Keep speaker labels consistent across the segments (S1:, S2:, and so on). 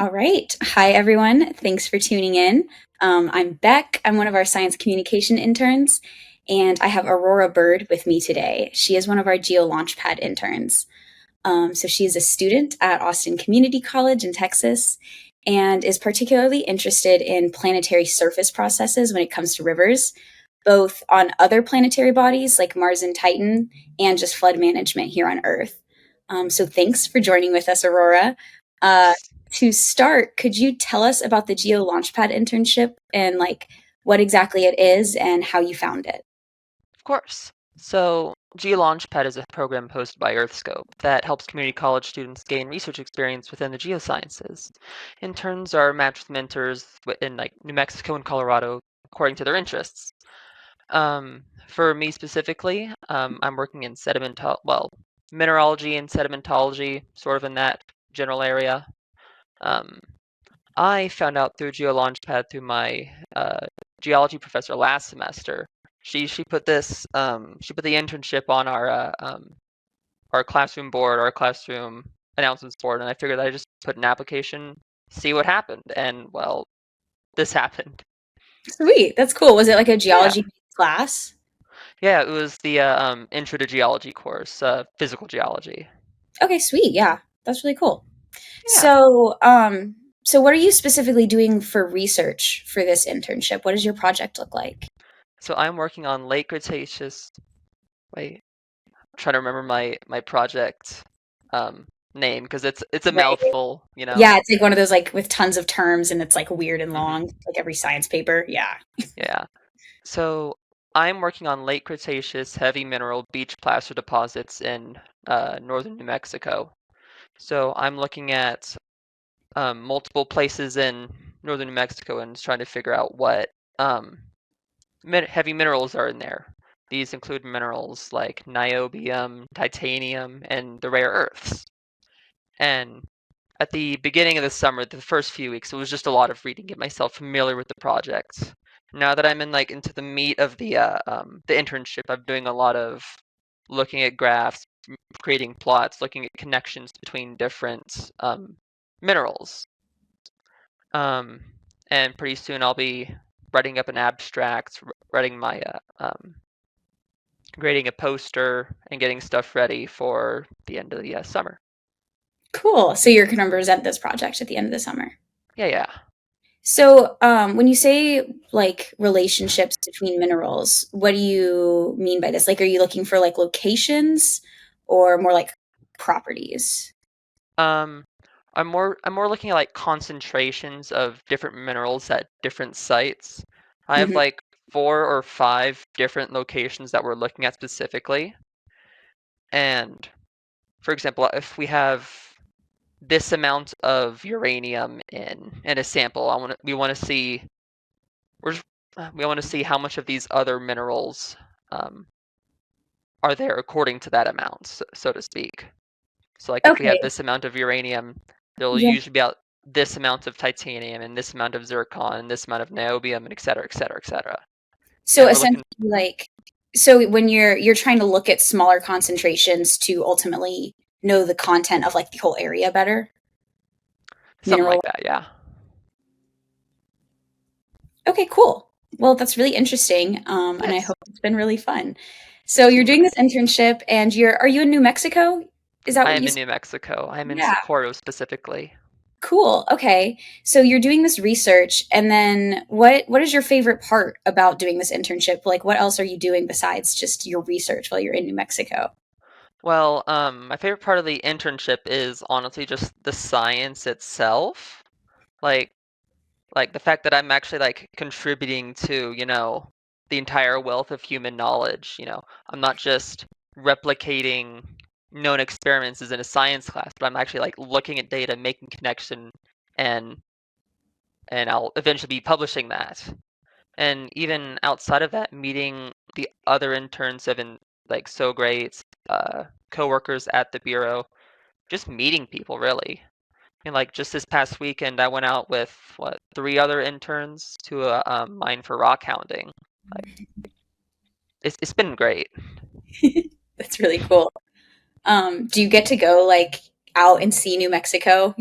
S1: All right. Hi, everyone. Thanks for tuning in. I'm Beck. I'm one of our science communication interns, and I have Aurora Byrd with me today. She is one of our Geo-Launchpad interns. So she is a student at Austin Community College in Texas and is particularly interested in planetary surface processes when it comes to rivers, both on other planetary bodies like Mars and Titan, and just flood management here on Earth. So thanks for joining with us, Aurora. Uh, to start, could you tell us about the Geo Launchpad internship and like what exactly it is and how you found it?
S2: Of course. So, Geo-Launchpad is a program hosted by EarthScope that helps community college students gain research experience within the geosciences. Interns are matched with mentors in New Mexico and Colorado according to their interests. For me specifically, I'm working in mineralogy and sedimentology, sort of in that general area. Um, I found out through Geo-Launchpad through my geology professor last semester. She put she put the internship on our classroom board, our classroom announcements board, and I figured I'd just put an application, see what happened, and well, this happened.
S1: Sweet, that's cool. Was it like a
S2: Yeah,
S1: geology class?
S2: yeah, it was the intro to geology course, physical geology.
S1: Okay, sweet. Yeah, that's really cool.
S2: Yeah,
S1: So what are you specifically doing for research for this internship? What does your project look like?
S2: so I'm working on Lake Cretaceous. Wait, I'm trying to remember my project um, name because it's a
S1: Right.
S2: mouthful, you know.
S1: Yeah, it's like one of those like with tons of terms and it's like weird and long,
S2: hmm
S1: like every science paper. Yeah.
S2: Yeah. So I'm working on Lake Cretaceous heavy mineral beach placer deposits in northern New Mexico. So I'm looking at multiple places in northern New Mexico and trying to figure out what um, heavy minerals are in there. These include minerals like niobium, titanium, and the rare earths. And at the beginning of the summer, the first few weeks, it was just a lot of reading, get myself familiar with the project. Now that I'm in into the meat of the internship, I'm doing a lot of looking at graphs, creating plots, looking at connections between different minerals. Um, and pretty soon I'll be writing up an abstract, writing my grading a poster, and getting stuff ready for the end of the summer.
S1: Cool. So you're going to present this project at the end of the summer.
S2: Yeah, yeah.
S1: So, when you say like relationships between minerals, what do you mean by this? Like, are you looking for like locations or more like properties?
S2: Um, I'm more looking at like concentrations of different minerals at different sites. I have
S1: Hmm.
S2: like 4 or 5 different locations that we're looking at specifically. And for example, if we have this amount of uranium in a sample, we're just- we want to see how much of these other minerals um, are there according to that amount, so to speak. So like if we have
S1: Okay.
S2: this amount of uranium, there'll
S1: Yeah.
S2: usually be about this amount of titanium and this amount of zircon and this amount of niobium and et cetera, et cetera, et cetera.
S1: So
S2: And we're looking
S1: essentially, like, so when you're trying to look at smaller concentrations to ultimately know the content of like the whole area better,
S2: something
S1: mineral.
S2: like that, yeah.
S1: Okay, cool. Well, that's really interesting, and I
S2: Yes.
S1: hope it's been really fun. So you're doing this internship, and are you in New Mexico? Is that
S2: I
S1: what
S2: am
S1: you
S2: in
S1: said?
S2: New Mexico. I'm in
S1: Yeah.
S2: Socorro specifically.
S1: Cool. Okay. So you're doing this research, and then what is your favorite part about doing this internship? Like, what else are you doing besides just your research while you're in New Mexico?
S2: Well, my favorite part of the internship is honestly just the science itself. Like like the fact that I'm actually like contributing to, the entire wealth of human knowledge, I'm not just replicating known experiments as in a science class, but I'm actually like looking at data, making connection, and and I'll eventually be publishing that. And even outside of that, meeting the other interns have been like so great, coworkers at the bureau, just meeting people really. And like just this past weekend, I went out with 3 other interns to a mine for rock hounding. Like it's been great.
S1: That's really cool. Do you get to go like out and see New Mexico?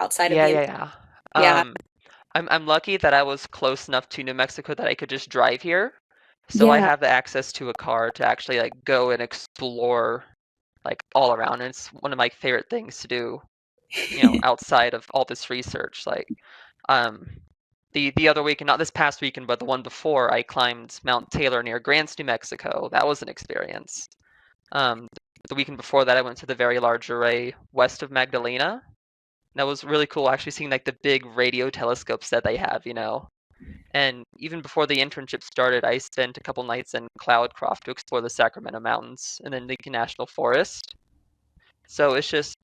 S1: outside of
S2: Yeah,
S1: the
S2: yeah, yeah.
S1: yeah.
S2: I'm lucky that I was close enough to New Mexico that I could just drive here. So I
S1: Yeah.
S2: have the access to a car to actually like go and explore like all around. And it's one of my favorite things to do, outside of all this research. Like um the other weekend, not this past weekend, but the one before, I climbed Mount Taylor near Grants, New Mexico. That was an experience. Um the weekend before that I went to the Very Large Array west of Magdalena. That was really cool actually seeing like the big radio telescopes that they have. And even before the internship started, I spent a couple nights in Cloudcroft to explore the Sacramento Mountains and then Lincoln National Forest. So it's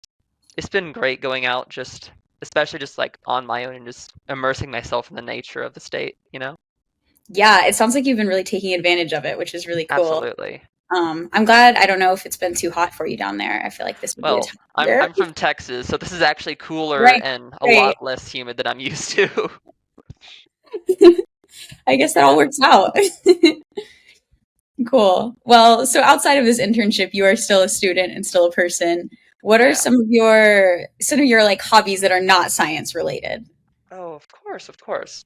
S2: been great going out just especially just like on my own and just immersing myself in the nature of the state.
S1: Yeah, it sounds like you've been really taking advantage of it, which is really cool.
S2: Absolutely.
S1: I'm glad. I don't know if it's been too hot for you down there. I feel like this would be the
S2: Well,
S1: time of
S2: I'm
S1: year.
S2: I'm from Texas, so this is actually cooler
S1: Right,
S2: and a
S1: right.
S2: lot less humid than I'm used to.
S1: I guess that all
S2: Yeah.
S1: works out. Cool. Well, so outside of this internship, you are still a student and still a person. What
S2: Yeah,
S1: are
S2: yeah.
S1: some of your like hobbies that are not science related?
S2: Oh, of course, of course.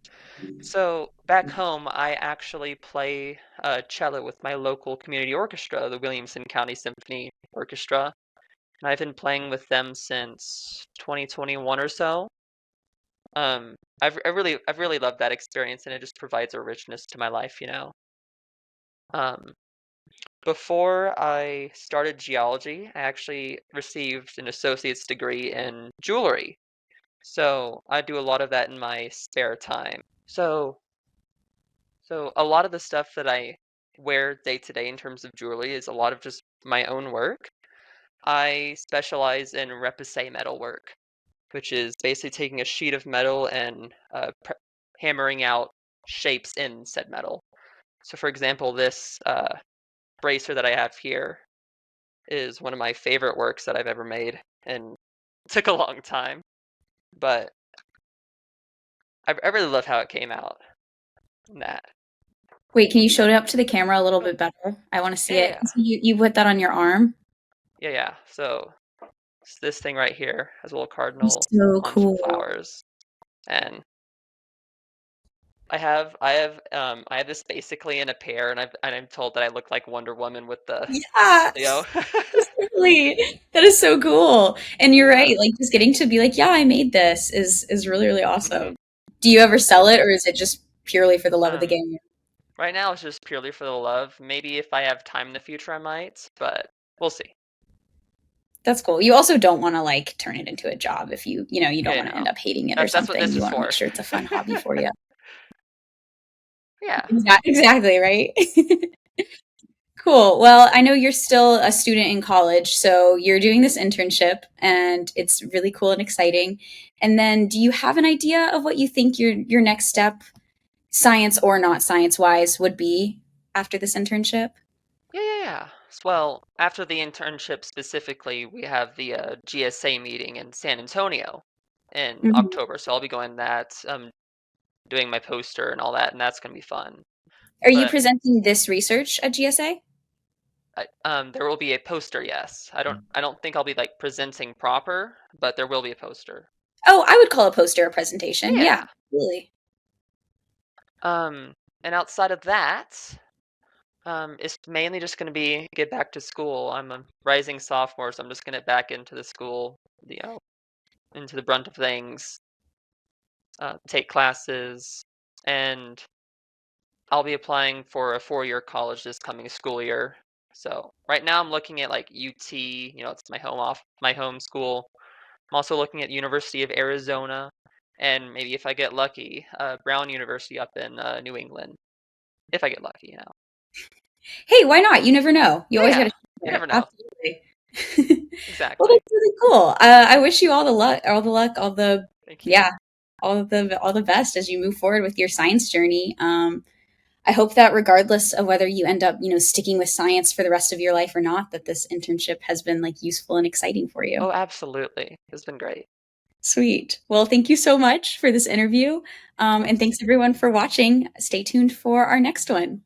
S2: So back home, I actually play cello with my local community orchestra, the Williamson County Symphony Orchestra, and I've been playing with them since 2021 or so. I've really loved that experience, and it just provides a richness to my life. Um, before I started geology, I actually received an associate's degree in jewelry, so I do a lot of that in my spare time. So a lot of the stuff that I wear day to day in terms of jewelry is a lot of just my own work. I specialize in repoussé metal work, which is basically taking a sheet of metal and hammering out shapes in said metal. So, for example, this bracer that I have here is one of my favorite works that I've ever made, and it took a long time, but I really love how it came out. In that.
S1: Wait, can you show it up to the camera a little
S2: Oh,
S1: bit better? I want to
S2: yeah,
S1: see it.
S2: yeah,
S1: So you put that on your arm?
S2: yeah, yeah. So this thing right here has a little
S1: It's
S2: cardinal
S1: so
S2: on some
S1: cool.
S2: flowers, and I have this basically in a pair, and I'm told that I look like Wonder Woman with the
S1: Yeah,
S2: you know
S1: totally. That is so cool. And you're
S2: yeah.
S1: right, like just getting to be like, yeah, I made this is really, really
S2: hmm
S1: awesome. Do you ever sell
S2: Yeah.
S1: it or is it just purely for the love of the
S2: Um,
S1: game?
S2: right now it's just purely for the love. Maybe if I have time in the future, I might, but we'll see.
S1: That's cool. You also don't want to like turn it into a job if you don't
S2: Yeah,
S1: want to end
S2: no,
S1: up hating it or
S2: that's what
S1: something.
S2: this
S1: You
S2: is
S1: want to make
S2: for.
S1: sure it's a fun hobby for you.
S2: Yeah.
S1: Exactly, right? Cool. Well, I know you're still a student in college, so you're doing this internship and it's really cool and exciting. And then do you have an idea of what you think your next step, science or not science wise, would be after this internship?
S2: Yeah, yeah, yeah. Well, after the internship specifically, we have the GSA meeting in San Antonio in
S1: Mhm.
S2: October, so I'll be going that, doing my poster and all that, and that's gonna be fun.
S1: Are you
S2: But
S1: presenting this research at GSA?
S2: there will be a poster, yes. I don't think I'll be like presenting proper, but there will be a poster.
S1: Oh, I would call a poster a presentation. Yeah,
S2: Yeah.
S1: really.
S2: And outside of that, it's mainly just gonna be get back to school. I'm a rising sophomore, so I'm just gonna get back into the school, you know, into the brunt of things, take classes, and I'll be applying for a four-year college this coming school year. So right now I'm looking at like UT, it's my home school. I'm also looking at University of Arizona, and maybe if I get lucky, Brown University up in New England. If I get lucky.
S1: Hey, why not? You never know. You
S2: Yeah,
S1: always got
S2: yeah.
S1: to
S2: You
S1: share it.
S2: never know.
S1: Absolutely. Well,
S2: Exactly.
S1: that's really cool. I wish you all the luck,
S2: Thank you.
S1: yeah, all the best as you move forward with your science journey. I hope that regardless of whether you end up, sticking with science for the rest of your life or not, that this internship has been like useful and exciting for you.
S2: Oh, absolutely. It's been great.
S1: Sweet. Well, thank you so much for this interview.
S2: Of
S1: And
S2: course.
S1: thanks everyone for watching. Stay tuned for our next one.